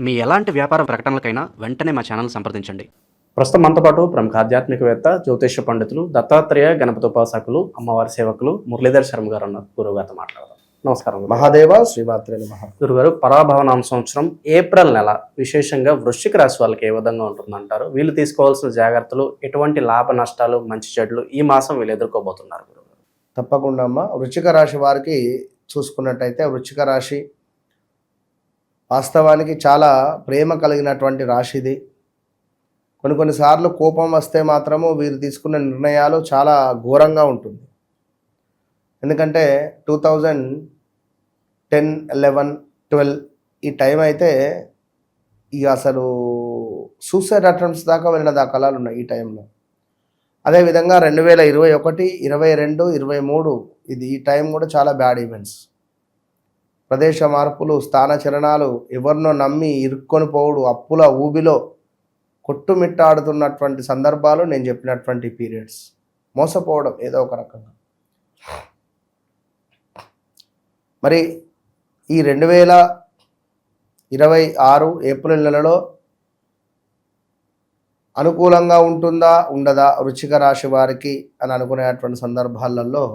మీ ఎలాంటి వ్యాపార ప్రకటనలకైనా వెంటనే మా ఛానల్ సంప్రదించండి. ప్రస్తుతం మనతో పాటు ప్రముఖ ఆధ్యాత్మికవేత్త, జ్యోతిష్య పండితులు, దత్తాత్రేయ గణపతి ఉపాసకులు, అమ్మవారి సేవకులు మురళీధర్ శర్మ గారు ఉన్నారు. గురువు గారితో మాట్లాడదాం. నమస్కారం. మహాదేవ శ్రీమాత్రే నమః. గురుగారు, పరాభవనామ సంవత్సరం ఏప్రిల్ నెల విశేషంగా వృశ్చిక రాశి వాళ్ళకి ఏ విధంగా ఉంటుందంటారు? వీళ్ళు తీసుకోవాల్సిన జాగ్రత్తలు, ఎటువంటి లాభ నష్టాలు, మంచి చెడులు ఈ మాసం వీళ్ళు ఎదుర్కోబోతున్నారు గురుగారు? తప్పకుండా అమ్మ. వృశ్చిక రాశి వారికి చూసుకున్నట్టయితే వృశ్చిక రాశి వాస్తవానికి చాలా ప్రేమ కలిగినటువంటి రాశి ఇది. కొన్నిసార్లు కోపం వస్తే మాత్రము వీరు తీసుకున్న నిర్ణయాలు చాలా ఘోరంగా ఉంటుంది. ఎందుకంటే 2010, 11, 12 ఈ టైం అయితే ఇక అసలు సూసైడ్ అటెంప్ట్స్ దాకా వెళ్ళిన దాఖలాలు ఉన్నాయి ఈ టైంలో. అదేవిధంగా 2021, 22, 23 ఈ టైం కూడా చాలా బ్యాడ్ ఈవెంట్స్. ప్రదేశ మార్పులు, స్థాన చలనాలు, ఎవరినో నమ్మి ఇరుక్కొని పోవుడు, అప్పుల ఊబిలో కొట్టుమిట్టాడుతున్నటువంటి సందర్భాలు నేను చెప్పినటువంటి పీరియడ్స్. మోసపోవడం ఏదో ఒక రకంగా. మరి ఈ 2026 ఏప్రిల్ నెలలో అనుకూలంగా ఉంటుందా ఉండదా వృశ్చిక రాశి వారికి అని అనుకునేటువంటి సందర్భాలలో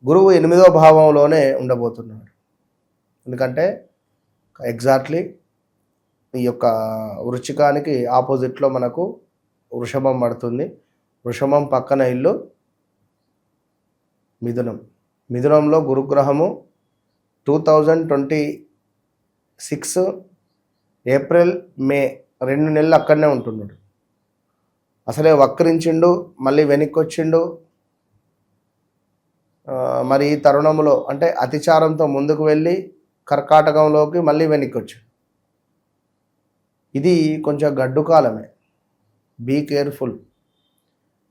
గురువు 8వ భావంలోనే ఉండబోతున్నాడు. ఎందుకంటే ఎగ్జాక్ట్లీ ఈ యొక్క వృశ్చికానికి ఆపోజిట్లో మనకు వృషభం పడుతుంది. వృషభం పక్కన ఇల్లు మిథునం. మిథునంలో గురుగ్రహము 2026 ఏప్రిల్, మే 2 నెలలు అక్కడనే ఉంటున్నాడు. అసలే వక్రించిండు, మళ్ళీ వెనక్కి వచ్చిండు. మరి ఈ తరుణంలో అంటే అతిచారంతో ముందుకు వెళ్ళి కర్కాటకంలోకి మళ్ళీ వెనక్కి వచ్చాడు. ఇది కొంచెం గడ్డు కాలమే. Be careful.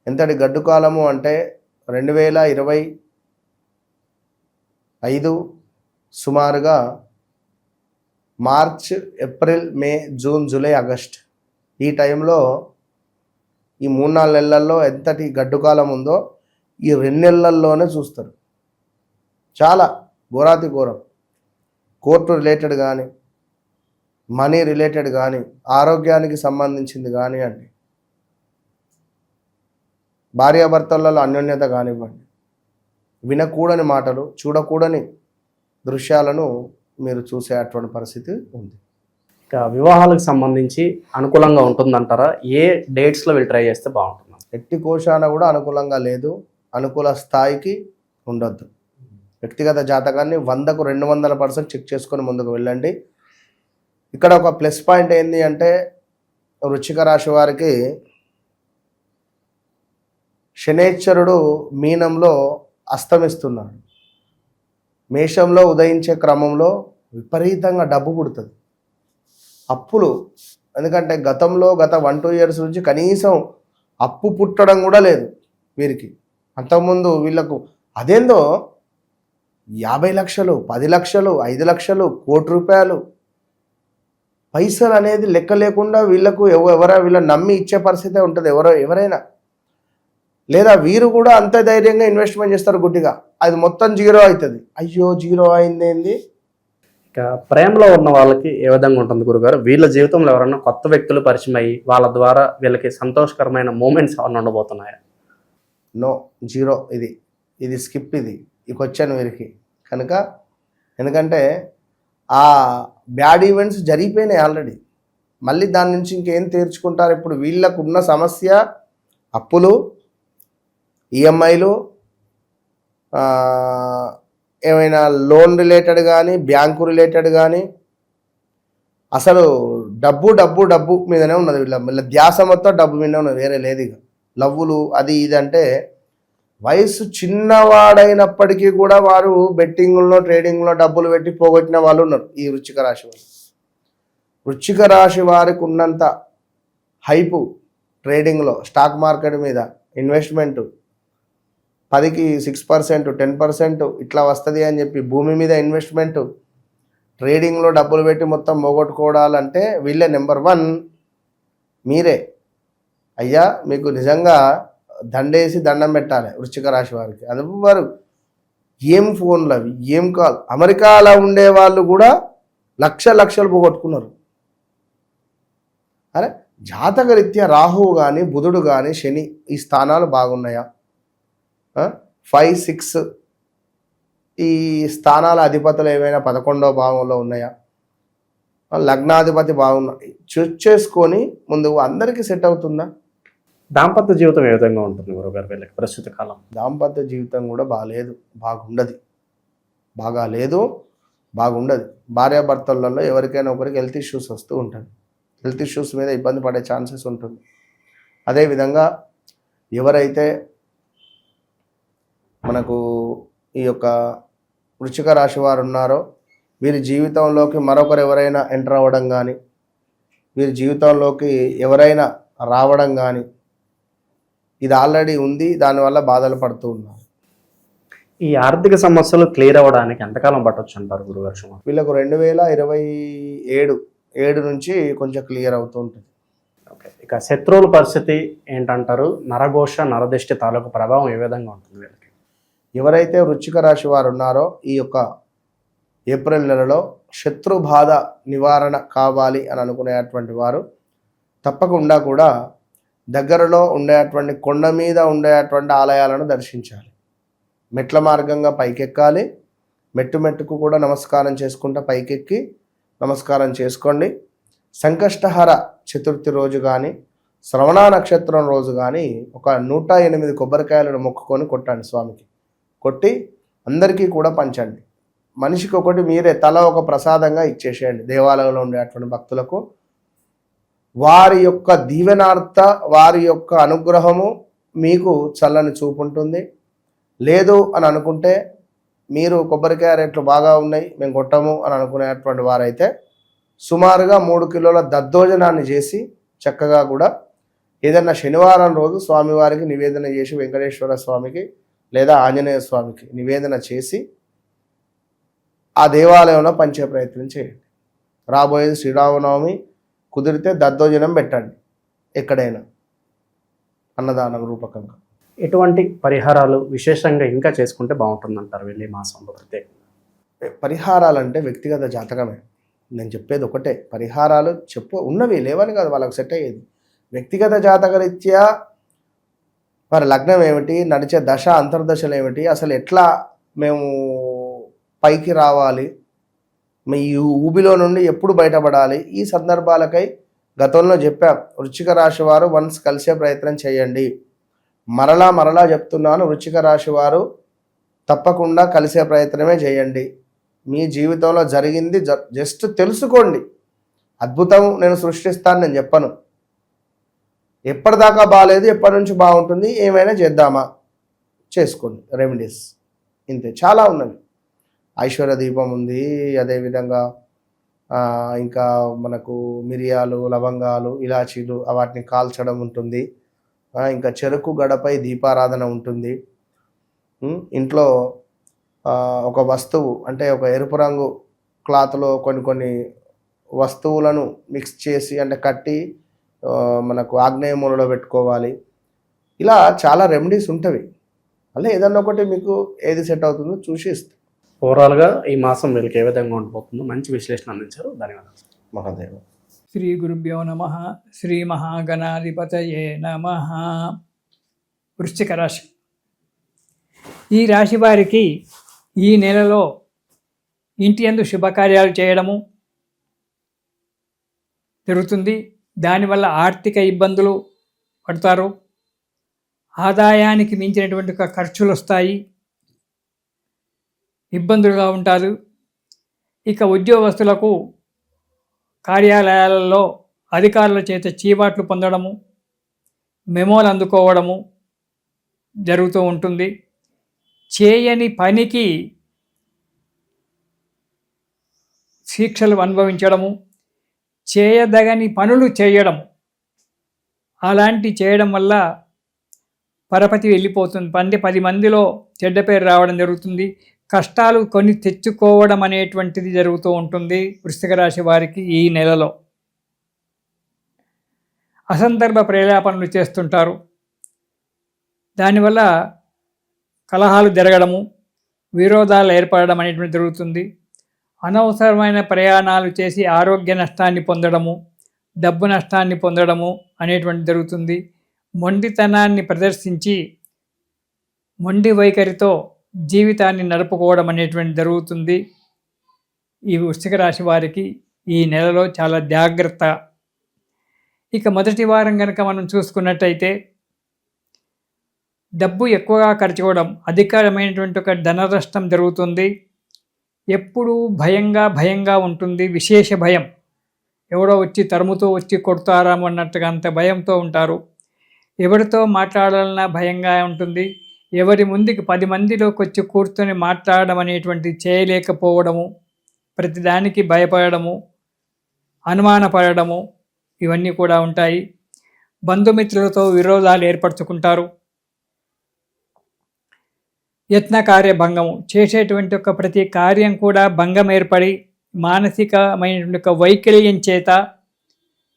ఎంతటి గడ్డు కాలము అంటే 2025 సుమారుగా March, April, May, June, July, August ఈ టైంలో ఈ 3-4 నెలల్లో ఎంతటి గడ్డు కాలం ఉందో ఈ 2 నెలల్లోనే చూస్తారు. చాలా ఘోరాతి ఘోరం. కోర్టు రిలేటెడ్ కానీ, మనీ రిలేటెడ్ కానీ, ఆరోగ్యానికి సంబంధించింది కానివ్వండి, భార్యాభర్తలలో అన్యోన్యత కానివ్వండి, వినకూడని మాటలు, చూడకూడని దృశ్యాలను మీరు చూసే అటువంటి పరిస్థితి ఉంది. ఇక వివాహాలకు సంబంధించి అనుకూలంగా ఉంటుందంటారా? ఏ డేట్స్లో వీళ్ళు ట్రై చేస్తే బాగుంటుంది? ఎట్టి కోశాన కూడా అనుకూలంగా లేదు. అనుకూల స్థాయికి ఉండొద్దు. వ్యక్తిగత జాతకాన్ని 100కు 200% చెక్ చేసుకొని ముందుకు వెళ్ళండి. ఇక్కడ ఒక ప్లస్ పాయింట్ ఏంటి అంటే వృశ్చిక రాశి వారికి శనేశ్వరుడు మీనంలో అస్తమిస్తున్నాడు. మేషంలో ఉదయించే క్రమంలో విపరీతంగా డబ్బు పుడుతుంది. అప్పులు, ఎందుకంటే గత 1-2 ఇయర్స్ నుంచి కనీసం అప్పు పుట్టడం కూడా లేదు వీరికి. అంతకుముందు వీళ్ళకు అదేందో 50 లక్షలు, 10 లక్షలు, 5 లక్షలు, కోటి రూపాయలు పైసలు అనేది లెక్క లేకుండా వీళ్ళకు వీళ్ళని నమ్మి ఇచ్చే పరిస్థితే ఉంటుంది ఎవరైనా. లేదా వీరు కూడా అంత ధైర్యంగా ఇన్వెస్ట్మెంట్ చేస్తారు గుడ్డిగా. అది మొత్తం జీరో అవుతుంది. అయ్యో జీరో అయింది. ఇక ప్రేమలో ఉన్న వాళ్ళకి ఏ విధంగా ఉంటుంది గురుగారు? వీళ్ళ జీవితంలో ఎవరైనా కొత్త వ్యక్తులు పరిచయం అయ్యి వాళ్ళ ద్వారా వీళ్ళకి సంతోషకరమైన మూమెంట్స్ ఏమైనా ఉండబోతున్నాయా? No, zero. ఇది స్కిప్. ఇక వచ్చాను వీరికి కనుక. ఎందుకంటే ఆ బ్యాడ్ ఈవెంట్స్ జరిగిపోయినాయి ఆల్రెడీ. మళ్ళీ దాని నుంచి ఇంకేం తీర్చుకుంటారు? ఇప్పుడు వీళ్ళకు ఉన్న సమస్య అప్పులు, ఈఎంఐలు, ఏమైనా లోన్ రిలేటెడ్ కానీ, బ్యాంకు రిలేటెడ్ కానీ, అసలు డబ్బు మీదనే ఉన్నది. వీళ్ళ ధ్యాస మొత్తం డబ్బు మీదనే ఉన్నది, వేరే లేదు. ఇక లవ్వులు అది ఇది అంటే వయసు చిన్నవాడైనప్పటికీ కూడా వారు బెట్టింగ్లో, ట్రేడింగ్లో డబ్బులు పెట్టి పోగొట్టిన వాళ్ళు ఉన్నారు ఈ వృశ్చిక రాశి వారు. వృశ్చిక రాశి వారికి ఉన్నంత హైపు ట్రేడింగ్లో, స్టాక్ మార్కెట్ మీద ఇన్వెస్ట్మెంట్ 10కి 6%, 10% ఇట్లా వస్తుంది అని చెప్పి భూమి మీద ఇన్వెస్ట్మెంట్, ట్రేడింగ్లో డబ్బులు పెట్టి మొత్తం పోగొట్టుకోవాలంటే వీళ్ళే నెంబర్ 1. మీరే అయ్యా, మీకు నిజంగా దండేసి దండం పెట్టాలి వృశ్చిక రాశి వారికి. అది వారు ఏం ఫోన్లు అవి, ఏం కాల్. అమెరికాలో ఉండే వాళ్ళు కూడా లక్షలు పోగొట్టుకున్నారు. అరే జాతకరీత్యా రాహువు కానీ బుధుడు కానీ శని ఈ స్థానాలు బాగున్నాయా? 5, 6 ఈ స్థానాల అధిపతులు ఏమైనా 11వ భావంలో ఉన్నాయా? లగ్నాధిపతి బాగున్నాయి చూస్ చేసుకొని ముందు అందరికీ సెట్ అవుతుందా? దాంపత్య జీవితం ఏ విధంగా ఉంటుంది గురుగారు వీళ్ళకి ప్రస్తుత కాలం? దాంపత్య జీవితం కూడా బాగుండదు. భార్యాభర్తలలో ఎవరికైనా ఒకరికి హెల్త్ ఇష్యూస్ వస్తూ ఉంటుంది. హెల్త్ ఇష్యూస్ మీద ఇబ్బంది పడే ఛాన్సెస్ ఉంటుంది. అదేవిధంగా ఎవరైతే మనకు ఈ యొక్క వృశ్చిక రాశి వారు ఉన్నారో వీరి జీవితంలోకి మరొకరు ఎవరైనా ఎంటర్ అవ్వడం కానీ, వీరి జీవితంలోకి ఎవరైనా రావడం కానీ ఇది ఆల్రెడీ ఉంది. దానివల్ల బాధలు పడుతూ ఉన్నారు. ఈ ఆర్థిక సమస్యలు క్లియర్ అవ్వడానికి ఎంతకాలం పట్టొచ్చు అంటారు గురుగారు? వీళ్ళకు 2027 నుంచి కొంచెం క్లియర్ అవుతూ ఉంటుంది. ఓకే, ఇక శత్రువుల పరిస్థితి ఏంటంటారు? నరఘోష నరదిష్టి తాలూకు ప్రభావం ఏ విధంగా ఉంటుంది వీళ్ళకి? ఎవరైతే వృశ్చిక రాశి వారు ఉన్నారో ఈ యొక్క ఏప్రిల్ నెలలో శత్రు బాధ నివారణ కావాలి అని అనుకునేటువంటి వారు తప్పకుండా కూడా దగ్గరలో ఉండేటువంటి కొండ మీద ఉండేటువంటి ఆలయాలను దర్శించాలి. మెట్ల మార్గంగా పైకెక్కాలి. మెట్టుకు కూడా నమస్కారం చేసుకుంటా పైకెక్కి నమస్కారం చేసుకోండి. సంకష్టహర చతుర్థి రోజు కానీ శ్రవణ నక్షత్రం రోజు కానీ ఒక 108 కొబ్బరికాయలను మొక్కుకొని కొట్టండి. స్వామికి కొట్టి అందరికీ కూడా పంచండి. మనిషికి ఒకటి మీరే తల ఒక ప్రసాదంగా ఇచ్చేసేయండి. దేవాలయంలో ఉండేటువంటి భక్తులకు వారి యొక్క దీవెనార్థ వారి యొక్క అనుగ్రహము మీకు చల్లని చూపు ఉంటుంది. లేదు అని అనుకుంటే మీరు కొబ్బరికాయ రేట్లు బాగా ఉన్నాయి మేము కొట్టము అని అనుకునేటువంటి వారైతే సుమారుగా 3 కిలోల దద్దోజనాన్ని చేసి చక్కగా కూడా ఏదన్నా శనివారం రోజు స్వామివారికి నివేదన చేసి వెంకటేశ్వర స్వామికి లేదా ఆంజనేయ స్వామికి నివేదన చేసి ఆ దేవాలయంలో పంచే ప్రయత్నం చేయండి. రాబోయేది శ్రీరామనవమి, కుదిరితే దద్దోజనం పెట్టండి ఎక్కడైనా అన్నదానం రూపకంగా. ఎటువంటి పరిహారాలు విశేషంగా ఇంకా చేసుకుంటే బాగుంటుందంటారు వెళ్ళే మాసంలో? ప్రత్యేకంగా పరిహారాలు వ్యక్తిగత జాతకమే. నేను చెప్పేది ఒకటే, పరిహారాలు ఉన్నవి లేవని కాదు, వాళ్ళకి సెట్ అయ్యేది. వ్యక్తిగత జాతకరీత్యా మరి లగ్నం ఏమిటి, నడిచే దశ అంతర్దశలు ఏమిటి, అసలు ఎట్లా మేము పైకి రావాలి, ఈ ఊబిలో నుండి ఎప్పుడు బయటపడాలి, ఈ సందర్భాలకై గతంలో చెప్పాం. వృశ్చిక రాశి వారు వన్స్ కలిసే ప్రయత్నం చేయండి. మరలా చెప్తున్నాను, వృశ్చిక రాశి వారు తప్పకుండా కలిసే ప్రయత్నమే చేయండి. మీ జీవితంలో జరిగింది జస్ట్ తెలుసుకోండి. అద్భుతం నేను సృష్టిస్తాను నేను చెప్పను. ఎప్పటిదాకా బాగాలేదు, ఎప్పటి నుంచి బాగుంటుంది, ఏమైనా చేద్దామా చేసుకోండి రెమెడీస్. ఇంతే, చాలా ఉన్నవి. ఐశ్వర్య దీపం ఉంది, అదేవిధంగా ఇంకా మనకు మిరియాలు, లవంగాలు, ఇలాచీలు వాటిని కాల్చడం ఉంటుంది. ఇంకా చెరుకు గడపై దీపారాధన ఉంటుంది. ఇంట్లో ఒక వస్తువు అంటే ఒక ఎరుపు రంగు క్లాత్లో కొన్ని వస్తువులను మిక్స్ చేసి అంటే కట్టి మనకు ఆగ్నేయ మూలలో పెట్టుకోవాలి. ఇలా చాలా రెమెడీస్ ఉంటవి. అలా ఏదన్నా ఒకటి మీకు ఏది సెట్ అవుతుందో చూసి ఇస్తాం. ఓవరాల్గా ఈ మాసం వీళ్ళకి ఏ విధంగా ఉండిపోతుందో మంచి విశ్లేషణ అందించారు. ధన్యవాదాలు. మహాదేవ. శ్రీ గురుభ్యో నమః. శ్రీ మహాగణాధిపతయే నమః. వృశ్చిక రాశి. ఈ రాశి వారికి ఈ నెలలో ఇంటి యందు శుభకార్యాలు చేయడము జరుగుతుంది. దానివల్ల ఆర్థిక ఇబ్బందులు పడతారు. ఆదాయానికి మించినటువంటి ఖర్చులు వస్తాయి, ఇబ్బందులుగా ఉంటారు. ఇక ఉద్యోగస్తులకు కార్యాలయాలలో అధికారుల చేత చీవాట్లు పొందడము, మెమోలు అందుకోవడము జరుగుతూ ఉంటుంది. చేయని పనికి శిక్షలు అనుభవించడము, చేయదగని పనులు చేయడం, అలాంటి చేయడం వల్ల పరపతి వెళ్ళిపోతుంది. 10 మందిలో చెడ్డ పేరు రావడం జరుగుతుంది. కష్టాలు కొని తెచ్చుకోవడం అనేటువంటిది జరుగుతూ ఉంటుంది వృశ్చిక రాశి వారికి. ఈ నెలలో అసందర్భ ప్రేలాపనలు చేస్తుంటారు. దానివల్ల కలహాలు జరగడము, విరోధాలు ఏర్పడడం అనేటువంటి జరుగుతుంది. అనవసరమైన ప్రయాణాలు చేసి ఆరోగ్య నష్టాన్ని పొందడము, డబ్బు నష్టాన్ని పొందడము అనేటువంటి జరుగుతుంది. మొండితనాన్ని ప్రదర్శించి మొండి వైఖరితో జీవితాన్ని నడుపుకోవడం అనేటువంటి జరుగుతుంది. ఈ వృశ్చిక రాశి వారికి ఈ నెలలో చాలా జాగ్రత్త. ఇక మొదటి వారం కనుక మనం చూసుకున్నట్టయితే డబ్బు ఎక్కువగా ఖర్చు అవ్వడం, అధికమైనటువంటి ఒక ధన నష్టం జరుగుతుంది. ఎప్పుడూ భయంగా ఉంటుంది. విశేష భయం, ఎవరో వచ్చి తరుముతో వచ్చి కొడతారాము అన్నట్టుగా అంత భయంతో ఉంటారు. ఎవరితో మాట్లాడాలన్నా భయంగా ఉంటుంది. ఎవరి ముందుకి 10 మందిలోకి వచ్చి కూర్చొని మాట్లాడడం అనేటువంటి చేయలేకపోవడము, ప్రతిదానికి భయపడము, అనుమానపడము, ఇవన్నీ కూడా ఉంటాయి. బంధుమిత్రులతో విరోధాలు ఏర్పరచుకుంటారు. యత్న కార్యభంగము, చేసేటువంటి ఒక ప్రతి కార్యం కూడా భంగం ఏర్పడి మానసికమైనటువంటి ఒక వైకల్యం చేత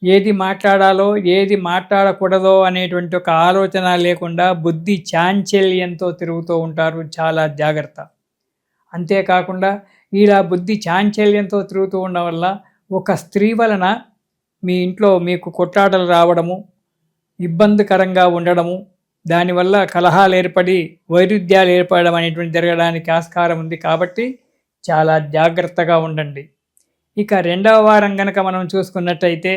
ఏది మాట్లాడాలో ఏది మాట్లాడకూడదో అనేటువంటి ఒక ఆలోచన లేకుండా బుద్ధి చాంచల్యంతో తిరుగుతూ ఉంటారు. చాలా జాగ్రత్త. అంతేకాకుండా ఇలా బుద్ధి చాంచల్యంతో తిరుగుతూ ఉండడం వల్ల ఒక స్త్రీ వలన మీ ఇంట్లో మీకు కొట్లాటలు రావడము, ఇబ్బందికరంగా ఉండడము, దానివల్ల కలహాలు ఏర్పడి వైరుధ్యాలు ఏర్పడడం అనేటువంటి జరగడానికి ఆస్కారం ఉంది. కాబట్టి చాలా జాగ్రత్తగా ఉండండి. ఇక రెండవ వారం కనుక మనం చూసుకున్నట్టయితే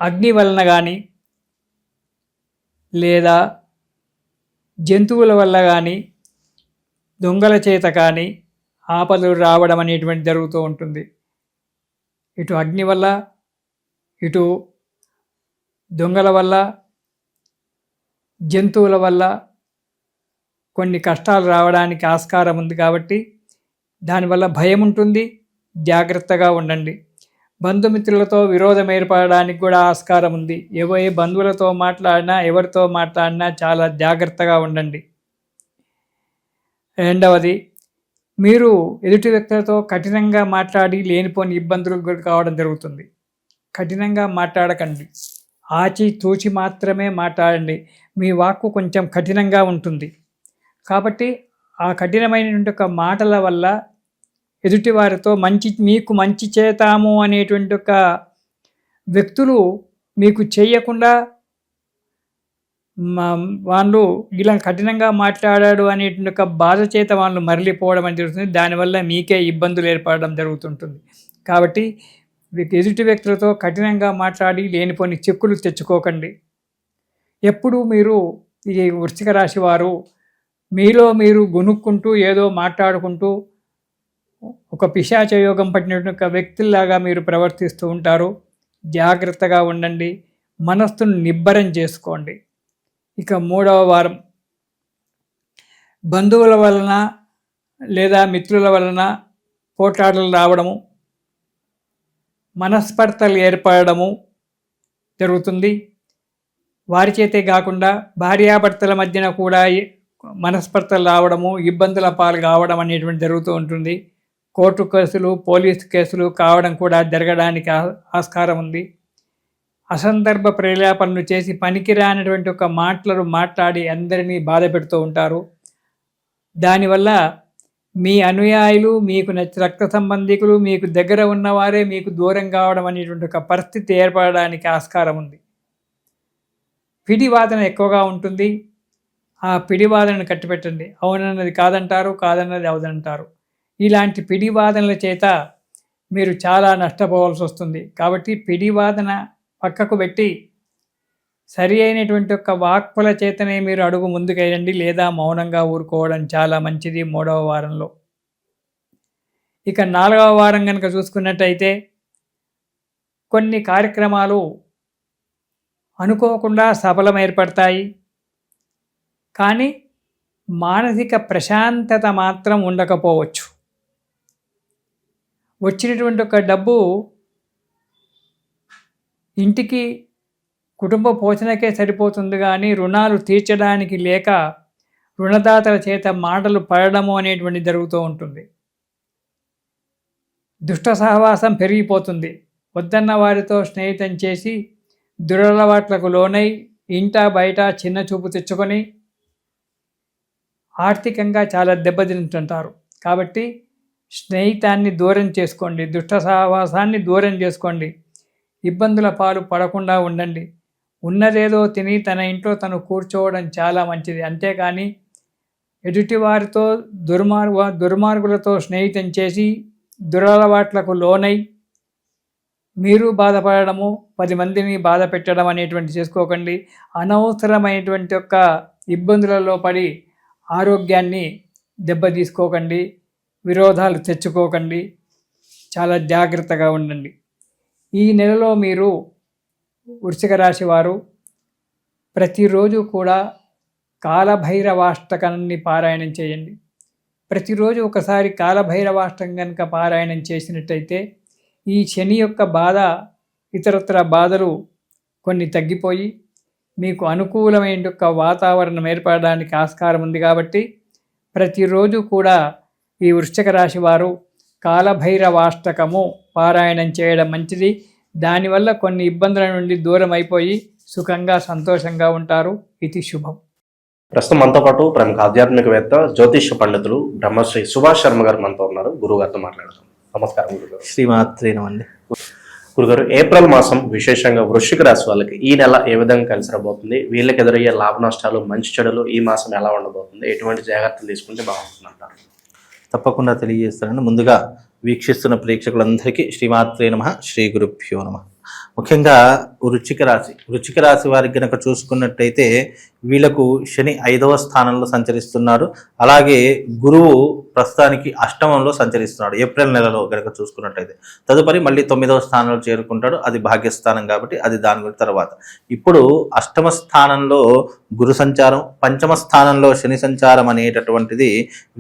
అగ్ని వలన కానీ లేదా జంతువుల వల్ల కానీ దొంగల చేత కానీ ఆపదలు రావడం అనేటువంటి జరుగుతూ ఉంటుంది. ఇటు అగ్ని వల్ల, ఇటు దొంగల వల్ల, జంతువుల వల్ల కొన్ని కష్టాలు రావడానికి ఆస్కారం ఉంది. కాబట్టి దానివల్ల భయం ఉంటుంది. జాగ్రత్తగా ఉండండి. బంధుమిత్రులతో విరోధం ఏర్పడడానికి కూడా ఆస్కారం ఉంది. ఏ బంధువులతో మాట్లాడినా ఎవరితో మాట్లాడినా చాలా జాగ్రత్తగా ఉండండి. రెండవది, మీరు ఎదుటి వ్యక్తులతో కఠినంగా మాట్లాడి లేనిపోని ఇబ్బందులకు గురి కావడం జరుగుతుంది. కఠినంగా మాట్లాడకండి. ఆచి తూచి మాత్రమే మాట్లాడండి. మీ వాక్కు కొంచెం కఠినంగా ఉంటుంది. కాబట్టి ఆ కఠినమైనటువంటి ఒక మాటల వల్ల ఎదుటివారితో మీకు మంచి చేతాము అనేటువంటి ఒక వ్యక్తులు మీకు చేయకుండా వాళ్ళు ఇలా కఠినంగా మాట్లాడాడు అనేటువంటి ఒక బాధ చేత వాళ్ళు మరలిపోవడం అని జరుగుతుంది. దానివల్ల మీకే ఇబ్బందులు ఏర్పడడం జరుగుతుంటుంది. కాబట్టి ఎదుటి వ్యక్తులతో కఠినంగా మాట్లాడి లేనిపోని చిక్కులు తెచ్చుకోకండి. ఎప్పుడు మీరు ఈ వృశ్చిక రాశి వారు మీలో మీరు గొనుక్కుంటూ ఏదో మాట్లాడుకుంటూ ఒక పిశాచ యోగం పట్టినటువంటి ఒక వ్యక్తుల్లాగా మీరు ప్రవర్తిస్తూ ఉంటారు. జాగ్రత్తగా ఉండండి. మనస్సును నిబ్బరం చేసుకోండి. ఇక మూడవ వారం, బంధువుల వలన లేదా మిత్రుల వలన పోట్లాటలు రావడము, మనస్పర్ధలు ఏర్పడము జరుగుతుంది. వారి చేతే కాకుండా భార్యాభర్తల మధ్యన కూడా మనస్పర్ధలు రావడము, ఇబ్బందుల పాలు కావడం అనేటువంటి జరుగుతూ ఉంటుంది. కోర్టు కేసులు, పోలీసు కేసులు కావడం కూడా జరగడానికి ఆస్కారం ఉంది. అసందర్భ ప్రేలాపనలు చేసి పనికిరానటువంటి ఒక మాటలను మాట్లాడి అందరినీ బాధ పెడుతూ ఉంటారు. దానివల్ల మీ అనుయాయులు, మీకు రక్త సంబంధికులు, మీకు దగ్గర ఉన్నవారే మీకు దూరం కావడం అనేటువంటి ఒక పరిస్థితి ఏర్పడడానికి ఆస్కారం ఉంది. పిడివాదన ఎక్కువగా ఉంటుంది. ఆ పిడివాదనను కట్టిపెట్టండి. అవునన్నది కాదంటారు, కాదన్నది అవునంటారు. ఇలాంటి పిడివాదనల చేత మీరు చాలా నష్టపోవాల్సి వస్తుంది. కాబట్టి పిడివాదన పక్కకు పెట్టి సరి అయినటువంటి ఒక వాక్కుల చేతనే మీరు అడుగు ముందుకెళ్ళండి, లేదా మౌనంగా ఊరుకోవడం చాలా మంచిది మూడవ వారంలో. ఇక నాలుగవ వారం కనుక చూసుకున్నట్టయితే కొన్ని కార్యక్రమాలు అనుకోకుండా సఫలం ఏర్పడతాయి. కానీ మానసిక ప్రశాంతత మాత్రం ఉండకపోవచ్చు. వచ్చినటువంటి ఒక డబ్బు ఇంటికి కుటుంబ పోషణకే సరిపోతుంది, కానీ రుణాలు తీర్చడానికి లేక రుణదాతల చేత మాటలు పడడము అనేటువంటి జరుగుతూ ఉంటుంది. దుష్ట సహవాసం పెరిగిపోతుంది. వద్దన్న వారితో స్నేహితం చేసి దురలవాట్లకు లోనై ఇంటా బయట చిన్న చూపు తెచ్చుకొని ఆర్థికంగా చాలా దెబ్బతింటుంటారు. కాబట్టి స్నేహితాన్ని దూరం చేసుకోండి, దుష్ట సహవాసాన్ని దూరం చేసుకోండి, ఇబ్బందుల పాలు పడకుండా ఉండండి. ఉన్నదేదో తిని తన ఇంట్లో తను కూర్చోవడం చాలా మంచిది. అంతేకాని ఎదుటివారితో దుర్మార్గులతో స్నేహితం చేసి దురలవాట్లకు లోనై మీరు బాధపడము, 10 మందిని బాధ పెట్టడం అనేటువంటి చేసుకోకండి. అనవసరమైనటువంటి యొక్క ఇబ్బందులలో పడి ఆరోగ్యాన్ని దెబ్బతీసుకోకండి, విరోధాలు తెచ్చుకోకండి, చాలా జాగ్రత్తగా ఉండండి. ఈ నెలలో మీరు వృశ్చిక రాశి వారు ప్రతిరోజు కూడా కాలభైరవాష్టకాన్ని పారాయణం చేయండి. ప్రతిరోజు ఒకసారి కాలభైరవాష్టకం కనుక పారాయణం చేసినట్టయితే ఈ శని యొక్క బాధ, ఇతరత్ర బాధలు కొన్ని తగ్గిపోయి మీకు అనుకూలమైన యొక్క వాతావరణం ఏర్పడడానికి ఆస్కారం ఉంది. కాబట్టి ప్రతిరోజు కూడా ఈ వృశ్చిక రాశి వారు కాలభైరవాష్టకము పారాయణం చేయడం మంచిది. దానివల్ల కొన్ని ఇబ్బందుల నుండి దూరం అయిపోయి సుఖంగా సంతోషంగా ఉంటారు. ఇది శుభం. ప్రస్తుతం మనతో పాటు ప్రముఖ ఆధ్యాత్మికవేత్త జ్యోతిష్య పండితులు బ్రహ్మశ్రీ సుభాష్ శర్మ గారు మనతో ఉన్నారు. గురుగారితో మాట్లాడతాం. నమస్కారం గురుగారు. శ్రీమాత్రేనమండి. గురుగారు, ఏప్రిల్ మాసం విశేషంగా వృశ్చిక రాశి వాళ్ళకి ఈ నెల ఏ విధంగా కలిసి రాబోతుంది? వీళ్ళకి ఎదురయ్యే లాభ నష్టాలు, మంచి చెడులు ఈ మాసం ఎలా ఉండబోతుంది? ఎటువంటి జాగ్రత్తలు తీసుకుంటే బాగుంటుంది అంటారు? తప్పకుండా తెలియజేస్తానండి. ముందుగా వీక్షిస్తున్న ప్రేక్షకులందరికీ శ్రీమాత్రే నమః, శ్రీ గురుభ్యో నమః. ముఖ్యంగా వృశ్చిక రాశి వారికి కనుక చూసుకున్నట్టయితే వీళ్ళకు శని 5వ స్థానంలో సంచరిస్తున్నారు. అలాగే గురువు ప్రస్తుతానికి అష్టమంలో సంచరిస్తున్నాడు ఏప్రిల్ నెలలో కనుక చూసుకున్నట్టయితే. తదుపరి మళ్ళీ 9వ స్థానంలో చేరుకుంటాడు. అది భాగ్యస్థానం కాబట్టి అది దాని గురించి తర్వాత. ఇప్పుడు అష్టమ స్థానంలో గురు సంచారం, పంచమ స్థానంలో శని సంచారం అనేటటువంటిది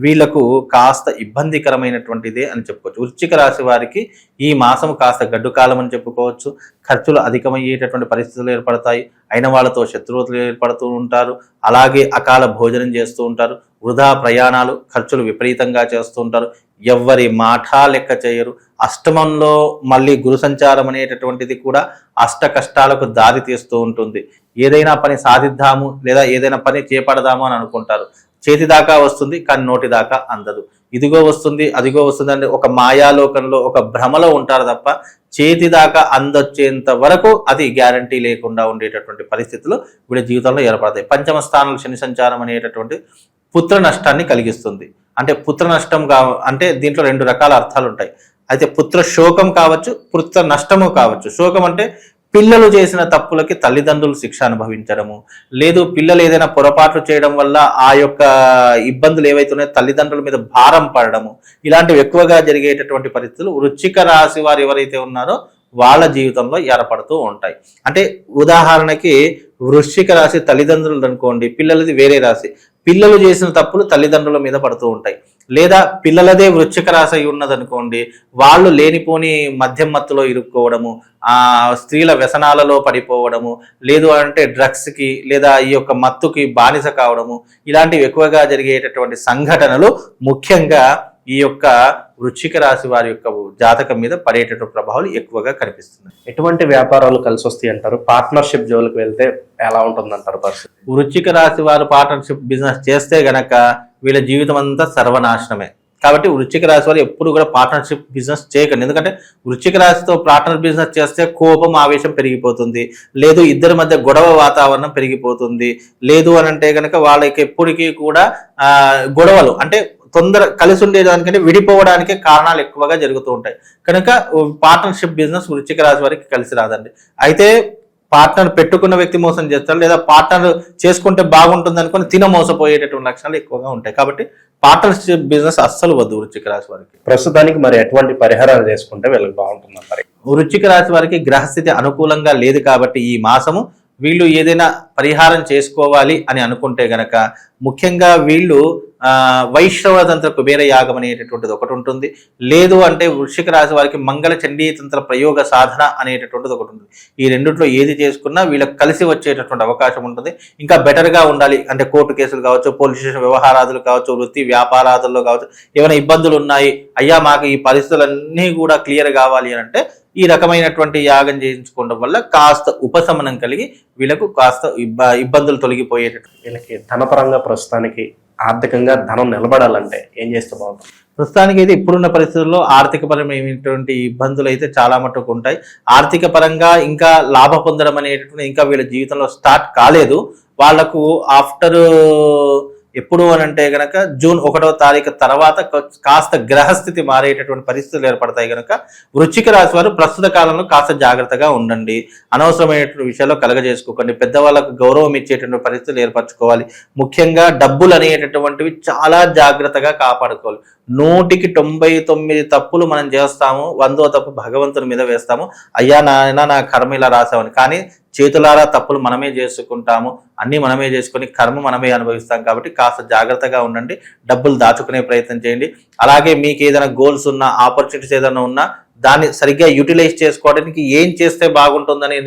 వీళ్లకు కాస్త ఇబ్బందికరమైనటువంటిదే అని చెప్పుకోవచ్చు. వృశ్చిక రాశి వారికి ఈ మాసం కాస్త గడ్డు కాలం అని చెప్పుకోవచ్చు. ఖర్చులు అధికమయ్యేటటువంటి పరిస్థితులు ఏర్పడతాయి. అయిన వాళ్ళతో శత్రువులు ఏర్పడుతూ ఉంటారు. అలాగే అకాల భోజనం చేస్తూ ఉంటారు. వృధా ప్రయాణాలు, ఖర్చులు విపరీతంగా చేస్తూ ఉంటారు. ఎవ్వరి మాట లెక్క చేయరు. అష్టమంలో మళ్ళీ గురు సంచారం అనేటటువంటిది కూడా అష్ట కష్టాలకు దారి తీస్తూ ఉంటుంది. ఏదైనా పని సాధిద్దాము లేదా ఏదైనా పని చేపడదాము అని అనుకుంటారు. చేతి దాకా వస్తుంది కానీ నోటి దాకా అందదు. ఇదిగో వస్తుంది అదిగో వస్తుంది అంటే ఒక మాయాలోకంలో, ఒక భ్రమలో ఉంటారు తప్ప చేతి దాకా అందొచ్చేంత వరకు అది గ్యారంటీ లేకుండా ఉండేటటువంటి పరిస్థితులు వీడి జీవితంలో ఏర్పడతాయి. పంచమ స్థానంలో శని సంచారం అనేటటువంటి పుత్ర నష్టాన్ని కలిగిస్తుంది. అంటే పుత్ర నష్టం అంటే దీంట్లో 2 రకాల అర్థాలు ఉంటాయి. అయితే పుత్ర శోకం కావచ్చు, పుత్ర నష్టము కావచ్చు. శోకం అంటే పిల్లలు చేసిన తప్పులకి తల్లిదండ్రులు శిక్ష అనుభవించడము, లేదు పిల్లలు ఏదైనా పొరపాట్లు చేయడం వల్ల ఆ యొక్క ఇబ్బందులు ఏవైతున్నాయో తల్లిదండ్రుల మీద భారం పడడము, ఇలాంటివి ఎక్కువగా జరిగేటటువంటి పరిస్థితులు వృశ్చిక రాశి వారు ఎవరైతే ఉన్నారో వాళ్ళ జీవితంలో ఏర్పడుతూ ఉంటాయి. అంటే ఉదాహరణకి వృశ్చిక రాశి తల్లిదండ్రులు అనుకోండి, పిల్లలది వేరే రాశి. పిల్లలు చేసిన తప్పులు తల్లిదండ్రుల మీద పడుతూ ఉంటాయి. లేదా పిల్లలదే వృశ్చిక రాశి ఉన్నదనుకోండి, వాళ్ళు లేనిపోని మద్యం మత్తులో ఇరుక్కోవడము, ఆ స్త్రీల వ్యసనాలలో పడిపోవడము, లేదు అంటే డ్రగ్స్కి లేదా ఈ యొక్క మత్తుకి బానిస కావడము, ఇలాంటివి ఎక్కువగా జరిగేటటువంటి సంఘటనలు ముఖ్యంగా ఈ యొక్క వృశ్చిక రాశి వారి యొక్క జాతకం మీద పడేటటువంటి ప్రభావాలు ఎక్కువగా కనిపిస్తున్నాయి. ఎటువంటి వ్యాపారాలు కలిసి వస్తాయి అంటారు? పార్ట్నర్షిప్ జోలికి వెళ్తే ఎలా ఉంటుంది అంటారు పరిస్థితి? వృశ్చిక రాశి వారు పార్ట్నర్షిప్ బిజినెస్ చేస్తే గనక వీళ్ళ జీవితం అంతా సర్వనాశనమే. కాబట్టి వృశ్చిక రాశి వారు ఎప్పుడు కూడా పార్ట్నర్షిప్ బిజినెస్ చేయకండి. ఎందుకంటే వృశ్చిక రాశితో పార్ట్నర్ బిజినెస్ చేస్తే కోపం, ఆవేశం పెరిగిపోతుంది. లేదు ఇద్దరి మధ్య గొడవ వాతావరణం పెరిగిపోతుంది. లేదు అని అంటే కనుక వాళ్ళకి ఎప్పటికీ కూడా గొడవలు అంటే తొందర కలిసి ఉండేదానికంటే విడిపోవడానికే కారణాలు ఎక్కువగా జరుగుతూ ఉంటాయి. కనుక పార్ట్నర్షిప్ బిజినెస్ వృశ్చిక రాశి వారికి కలిసి రాదండి. అయితే పార్ట్నర్ పెట్టుకున్న వ్యక్తి మోసం చేస్తారు, లేదా పార్ట్నర్ చేసుకుంటే బాగుంటుంది అనుకుని మోసపోయేటటువంటి లక్షణాలు ఎక్కువగా ఉంటాయి. కాబట్టి పార్ట్నర్షిప్ బిజినెస్ అస్సలు వద్దు వృశ్చిక రాశి వారికి. ప్రస్తుతానికి మరి ఎటువంటి పరిహారాలు చేసుకుంటే వీళ్ళకి బాగుంటుంది అంటారు? వృశ్చిక రాశి వారికి గ్రహస్థితి అనుకూలంగా లేదు కాబట్టి ఈ మాసము వీళ్ళు ఏదైనా పరిహారం చేసుకోవాలి అని అనుకుంటే గనక ముఖ్యంగా వీళ్ళు వైష్ణవ తంత్ర కుబేర యాగం అనేటటువంటిది ఒకటి ఉంటుంది. లేదు అంటే వృశ్చిక రాశి వారికి మంగళ చండీ తంత్ర ప్రయోగ సాధన అనేటటువంటిది ఒకటి ఉంటుంది. ఈ రెండిట్లో ఏది చేసుకున్నా వీళ్ళకి కలిసి వచ్చేటటువంటి అవకాశం ఉంటుంది. ఇంకా బెటర్గా ఉండాలి అంటే కోర్టు కేసులు కావచ్చు, పోలీస్ స్టేషన్ వ్యవహారాదులు కావచ్చు, వృత్తి వ్యాపారాదుల్లో కావచ్చు, ఏమైనా ఇబ్బందులు ఉన్నాయి, అయ్యా మాకు ఈ పరిస్థితులన్నీ కూడా క్లియర్ కావాలి అని అంటే ఈ రకమైనటువంటి యాగం చేయించుకోవడం వల్ల కాస్త ఉపశమనం కలిగి వీళ్ళకు కాస్త ఇబ్బందులు తొలగిపోయేటట్టు. వీళ్ళకి ధనపరంగా ప్రస్తుతానికి ఆర్థికంగా ధనం నిలబడాలంటే ఏం చేస్తే బాగుంటుంది? ప్రస్తుతానికి అయితే ఇప్పుడున్న పరిస్థితుల్లో ఆర్థికపరమైనటువంటి ఇబ్బందులు అయితే చాలా మటుకు ఉంటాయి. ఆర్థిక పరంగా ఇంకా లాభ పొందడం అనేటటువంటి ఇంకా వీళ్ళ జీవితంలో స్టార్ట్ కాలేదు. వాళ్లకు ఆఫ్టర్ ఎప్పుడు అని అంటే గనక జూన్ 1వ తారీఖు తర్వాత కాస్త గ్రహస్థితి మారేటటువంటి పరిస్థితులు ఏర్పడతాయి కనుక వృశ్చిక రాశి వారు ప్రస్తుత కాలంలో కాస్త జాగ్రత్తగా ఉండండి. అనవసరమైనటువంటి విషయాల్లో కలగజేసుకోకండి. పెద్దవాళ్ళకు గౌరవం ఇచ్చేటువంటి పరిస్థితులు ఏర్పరచుకోవాలి. ముఖ్యంగా డబ్బులు అనేటటువంటివి చాలా జాగ్రత్తగా కాపాడుకోవాలి. 100కి 99 తప్పులు మనం చేస్తాము, 100వ తప్పు భగవంతుని మీద వేస్తాము. అయ్యా నాయన నా కర్మ ఇలా రాసామని. కానీ చేతులారా తప్పులు మనమే చేసుకుంటాము, అన్నీ మనమే చేసుకుని కర్మ మనమే అనుభవిస్తాం. కాబట్టి కాస్త జాగ్రత్తగా ఉండండి. డబ్బులు దాచుకునే ప్రయత్నం చేయండి. అలాగే మీకు ఏదైనా గోల్స్ ఉన్నా, ఆపర్చునిటీస్ ఏదైనా ఉన్నా దాన్ని సరిగ్గా యూటిలైజ్ చేసుకోవడానికి ఏం చేస్తే బాగుంటుందనే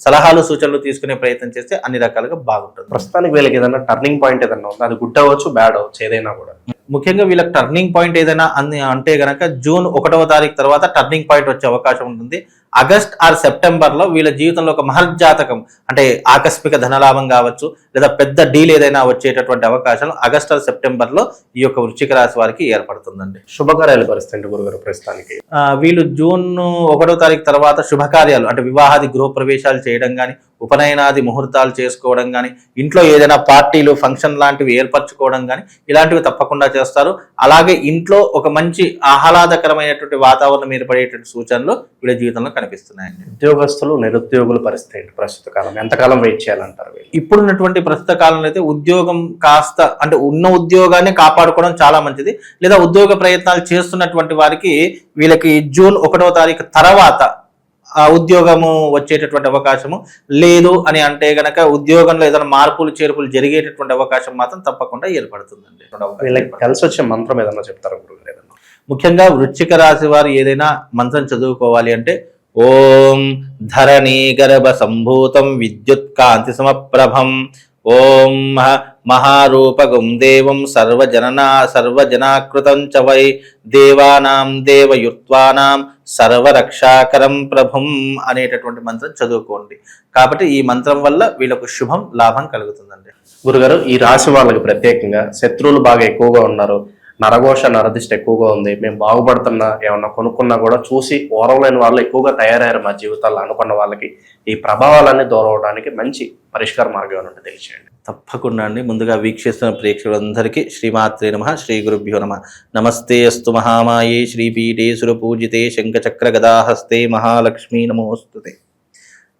సలహాలు సూచనలు తీసుకునే ప్రయత్నం చేస్తే అన్ని రకాలుగా బాగుంటుంది. ప్రస్తుతానికి వీళ్ళకి ఏదైనా టర్నింగ్ పాయింట్ ఏదైనా ఉందా? అది గుడ్ అవ్వచ్చు, బ్యాడ్ అవ్వచ్చు, ఏదైనా కూడా. ముఖ్యంగా వీళ్ళకి టర్నింగ్ పాయింట్ ఏదైనా అంటే గనక జూన్ 1వ తారీఖు తర్వాత టర్నింగ్ పాయింట్ వచ్చే అవకాశం ఉంటుంది. ఆగస్ట్ ఆర్ సెప్టెంబర్లో వీళ్ళ జీవితంలో ఒక మహర్జాతకం అంటే ఆకస్మిక ధనలాభం కావచ్చు, లేదా పెద్ద డీల్ ఏదైనా వచ్చేటటువంటి అవకాశాలు ఆగస్ట్ ఆర్ సెప్టెంబర్లో ఈ యొక్క వృశ్చిక రాశి వారికి ఏర్పడుతుందండి. శుభకార్యాలు పరిస్థితి గురుగారు ప్రస్తుతానికి వీళ్ళు జూన్ 1వ తారీఖు తర్వాత శుభకార్యాలు అంటే వివాహాది గృహప్రవేశాలు చేయడం కానీ, ఉపనయనాది ముహూర్తాలు చేసుకోవడం కానీ, ఇంట్లో ఏదైనా పార్టీలు ఫంక్షన్ లాంటివి ఏర్పరచుకోవడం కానీ ఇలాంటివి తప్పకుండా చేస్తారు. అలాగే ఇంట్లో ఒక మంచి ఆహ్లాదకరమైనటువంటి వాతావరణం ఏర్పడేటువంటి సూచనలు వీళ్ళ జీవితంలో కనిపిస్తున్నాయండి. ఉద్యోగస్తులు నిరుద్యోగుల పరిస్థితి ఏంటి ప్రస్తుత కాలం? ఎంతకాలం వెయిట్ చేయాలంటారు? ఇప్పుడున్నటువంటి ప్రస్తుత కాలంలో అయితే ఉద్యోగం కాస్త అంటే ఉన్న ఉద్యోగాన్ని కాపాడుకోవడం చాలా మంచిది. లేదా ఉద్యోగ ప్రయత్నాలు చేస్తున్నటువంటి వారికి వీళ్ళకి జూన్ 1వ తారీఖు తర్వాత ఉద్యోగము వచ్చేటటువంటి అవకాశము లేదు అని అంటే గనక ఉద్యోగంలో ఏదైనా మార్పులు చేర్పులు జరిగేటటువంటి అవకాశం మాత్రం తప్పకుండా ఏర్పడుతుందండి. వీళ్ళకి కలిసి వచ్చే మంత్రం ఏదన్నా చెప్తారా గురుగారు? ఏదన్నా ముఖ్యంగా వృశ్చిక రాశి వారు ఏదైనా మంత్రం చదువుకోవాలి అంటే ఓం ధరణీ గర్భ సంభూతం విద్యుత్ కాంతి సమప్రభం ఓం మహారూపగం దేవం సర్వజనాకృతం చ వై దేవానాం దేవయుత్వానాం సర్వరక్షాకరం ప్రభుం అనేటటువంటి మంత్రం చదువుకోండి. కాబట్టి ఈ మంత్రం వల్ల వీళ్ళకు శుభం లాభం కలుగుతుందండి. గురుగారు, ఈ రాశి వాళ్ళకి ప్రత్యేకంగా శత్రువులు బాగా ఎక్కువగా ఉన్నారు, నరఘోష నరదిష్ట ఎక్కువగా ఉంది, మేము బాగుపడుతున్నా ఏమన్నా కొనుక్కున్నా కూడా చూసి ఓరవలేని వాళ్ళు ఎక్కువగా తయారయ్యారు మా జీవితాల్లో అనుకున్న వాళ్ళకి ఈ ప్రభావాలన్నీ దూరం అవడానికి మంచి పరిష్కార మార్గం ఏమంటే తెలియచేయండి. తప్పకుండా అండి. ముందుగా వీక్షిస్తున్న ప్రేక్షకులందరికీ శ్రీమాత్రే నమః, శ్రీ గురుభ్యో నమః. నమస్తే అస్తు మహామాయే శ్రీపీఠే సురపూజితే శంఖచక్ర గదాహస్తే మహాలక్ష్మీ నమోస్తుతే.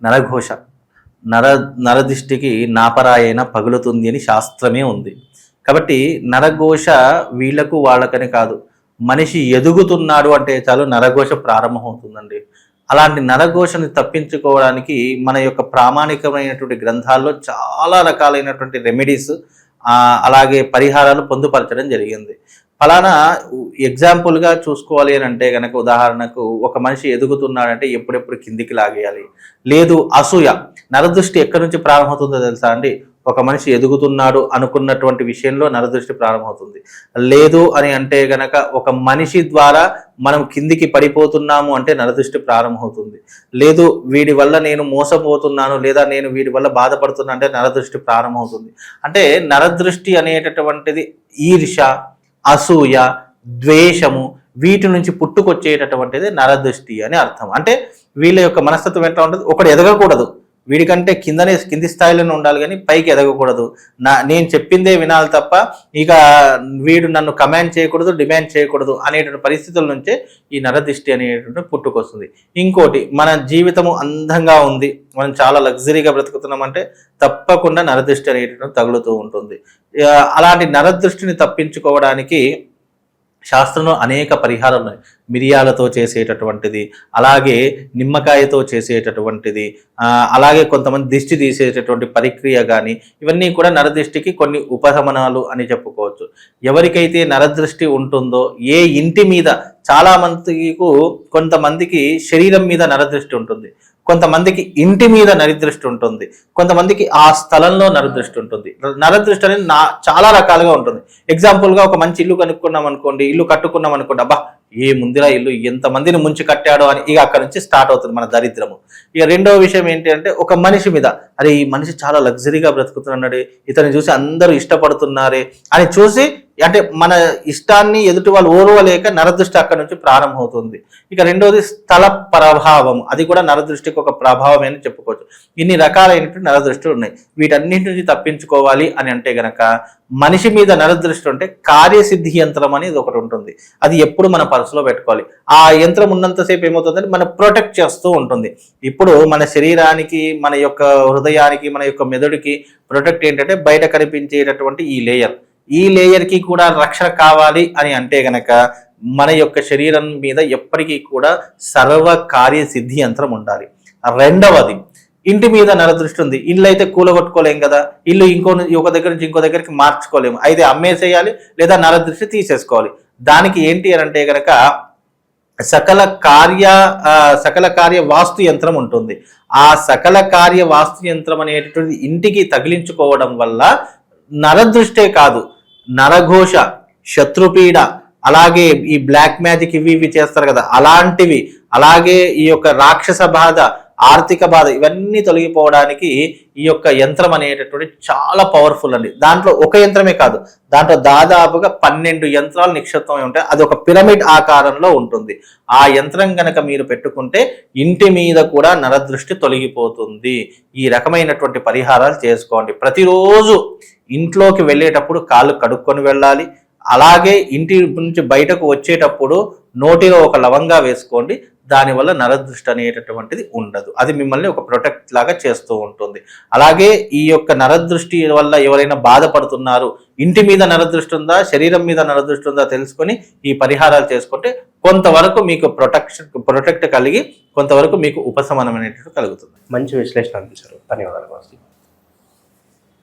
నరఘోష నరదిష్టికి నాపరాయన పగులుతుంది అని శాస్త్రమే ఉంది. కాబట్టి నరఘోష వీళ్లకు వాళ్ళకని కాదు, మనిషి ఎదుగుతున్నాడు అంటే చాలు నరఘోష ప్రారంభమవుతుందండి. అలాంటి నరఘోషని తప్పించుకోవడానికి మన యొక్క ప్రామాణికమైనటువంటి గ్రంథాల్లో చాలా రకాలైనటువంటి రెమెడీస్ అలాగే పరిహారాలు పొందుపరచడం జరిగింది. ఫలానా ఎగ్జాంపుల్గా చూసుకోవాలి అని అంటే కనుక ఉదాహరణకు ఒక మనిషి ఎదుగుతున్నాడంటే ఎప్పుడెప్పుడు కిందికి లాగేయాలి. లేదు అసూయ, నరదృష్టి ఎక్కడి నుంచి ప్రారంభమవుతుందో తెలుసా అండి? ఒక మనిషి ఎదుగుతున్నాడు అనుకున్నటువంటి విషయంలో నరదృష్టి ప్రారంభమవుతుంది. లేదు అని అంటే గనక ఒక మనిషి ద్వారా మనం కిందికి పడిపోతున్నాము అంటే నరదృష్టి ప్రారంభమవుతుంది. లేదు వీడి వల్ల నేను మోసపోతున్నాను లేదా నేను వీడి వల్ల బాధపడుతున్నా అంటే నరదృష్టి ప్రారంభమవుతుంది. అంటే నరదృష్టి అనేటటువంటిది ఈర్ష, అసూయ, ద్వేషము వీటి నుంచి పుట్టుకొచ్చేటటువంటిది నరదృష్టి అని అర్థం. అంటే వీళ్ళ యొక్క మనస్తత్వం ఎట్లా ఉంటుంది? ఒకడు ఎదగకూడదు, వీడికంటే కింది స్థాయిలోనే ఉండాలి కానీ పైకి ఎదగకూడదు, నేను చెప్పిందే వినాలి తప్ప ఇక వీడు నన్ను కమాండ్ చేయకూడదు, డిమాండ్ చేయకూడదు అనేటువంటి పరిస్థితుల నుంచే ఈ నరదృష్టి అనేటువంటి పుట్టుకొస్తుంది. ఇంకోటి, మన జీవితము అందంగా ఉంది, మనం చాలా లగ్జరీగా బ్రతుకుతున్నామంటే తప్పకుండా నరదృష్టి అనేటువంటి తగులుతూ ఉంటుంది. అలాంటి నరదృష్టిని తప్పించుకోవడానికి శాస్త్రంలో అనేక పరిహారాలు ఉన్నాయి. మిరియాలతో చేసేటటువంటిది, అలాగే నిమ్మకాయతో చేసేటటువంటిది, అలాగే కొంతమంది దిష్టి తీసేటటువంటి పరిక్రియ కానీ ఇవన్నీ కూడా నరదృష్టికి కొన్ని ఉపశమనాలు అని చెప్పుకోవచ్చు. ఎవరికైతే నరదృష్టి ఉంటుందో ఏ ఇంటి మీద, చాలా మందికి కొంతమందికి శరీరం మీద నరదృష్టి ఉంటుంది, కొంతమందికి ఇంటి మీద నరదృష్టి ఉంటుంది, కొంతమందికి ఆ స్థలంలో నరదృష్టి ఉంటుంది. నరదృష్టి అనేది చాలా రకాలుగా ఉంటుంది. ఎగ్జాంపుల్గా ఒక మంచి ఇల్లు కనుక్కున్నాం అనుకోండి, ఇల్లు కట్టుకున్నాం అనుకోండి, అబ్బా ఏ ముందులా ఇల్లు ఎంతమందిని ముంచి కట్టాడో అని ఇక అక్కడ నుంచి స్టార్ట్ అవుతుంది మన దరిద్రము. ఇక రెండవ విషయం ఏంటి అంటే ఒక మనిషి మీద, అరే ఈ మనిషి చాలా లగ్జరీగా బ్రతుకుతున్నాడు, ఇతన్ని చూసి అందరూ ఇష్టపడుతున్నారే అని చూసి అంటే మన ఇష్టాన్ని ఎదుటి వాళ్ళు ఓర్వలేక నరదృష్టి అక్కడ నుంచి ప్రారంభమవుతుంది. ఇక రెండవది స్థల ప్రభావం, అది కూడా నరదృష్టికి ఒక ప్రభావం అని చెప్పుకోవచ్చు. ఇన్ని రకాలైనటువంటి నరదృష్టిలు ఉన్నాయి. వీటన్నింటి నుంచి తప్పించుకోవాలి అని అంటే గనక మనిషి మీద నరదృష్టి ఉంటే కార్యసిద్ధి యంత్రం అనేది ఒకటి ఉంటుంది. అది ఎప్పుడు మన పర్సులో పెట్టుకోవాలి. ఆ యంత్రం ఉన్నంతసేపు ఏమవుతుందంటే మన ప్రొటెక్ట్ చేస్తూ ఉంటుంది. ఇప్పుడు మన శరీరానికి, మన యొక్క హృదయానికి, మన యొక్క మెదడుకి ప్రొటెక్ట్ ఏంటంటే బయట కనిపించేటటువంటి ఈ లేయర్కి కూడా రక్షణ కావాలి అని అంటే గనక మన యొక్క శరీరం మీద ఎప్పటికీ కూడా సర్వ కార్యసిద్ధి యంత్రం ఉండాలి. రెండవది, ఇంటి మీద నరదృష్టి ఉంది. ఇల్లు అయితే కూలగొట్టుకోలేం కదా, ఇల్లు ఒక దగ్గర నుంచి ఇంకో దగ్గరికి మార్చుకోలేము. అయితే అమ్మేసేయాలి లేదా నరదృష్టి తీసేసుకోవాలి. దానికి ఏంటి అని అంటే గనక సకల కార్య వాస్తు యంత్రం ఉంటుంది. ఆ సకల కార్య వాస్తు యంత్రం అనేటటువంటి ఇంటికి తగిలించుకోవడం వల్ల నరదృష్టే కాదు, నరఘోష, శత్రుపీడ, అలాగే ఈ బ్లాక్ మ్యాజిక్ ఇవి చేస్తారు కదా అలాంటివి, అలాగే ఈ యొక్క రాక్షస బాధ, ఆర్థిక బాధ, ఇవన్నీ తొలగిపోవడానికి ఈ యొక్క యంత్రం అనేటటువంటి చాలా పవర్ఫుల్ అండి. దాంట్లో ఒక యంత్రమే కాదు, దాంట్లో దాదాపుగా 12 యంత్రాలు నిక్షిప్తమై ఉంటాయి. అది ఒక పిరమిడ్ ఆకారంలో ఉంటుంది. ఆ యంత్రం గనక మీరు పెట్టుకుంటే ఇంటి మీద కూడా నరదృష్టి తొలగిపోతుంది. ఈ రకమైనటువంటి పరిహారాలు చేసుకోండి. ప్రతిరోజు ఇంట్లోకి వెళ్ళేటప్పుడు కాళ్ళు కడుక్కొని వెళ్ళాలి. అలాగే ఇంటి నుంచి బయటకు వచ్చేటప్పుడు నోటిలో ఒక లవంగా వేసుకోండి. దానివల్ల నరదృష్టి అనేటటువంటిది ఉండదు. అది మిమ్మల్ని ఒక ప్రొటెక్ట్ లాగా చేస్తూ ఉంటుంది. అలాగే ఈ యొక్క నరదృష్టి వల్ల ఎవరైనా బాధపడుతున్నారు, ఇంటి మీద నరదృష్టి ఉందా, శరీరం మీద నరదృష్టి ఉందా తెలుసుకొని ఈ పరిహారాలు చేసుకుంటే కొంతవరకు మీకు ప్రొటెక్ట్ కలిగి కొంతవరకు మీకు ఉపశమనం అనేటువంటి కలుగుతుంది. మంచి విశ్లేషణ అందించారు. ధన్యవాదాలు.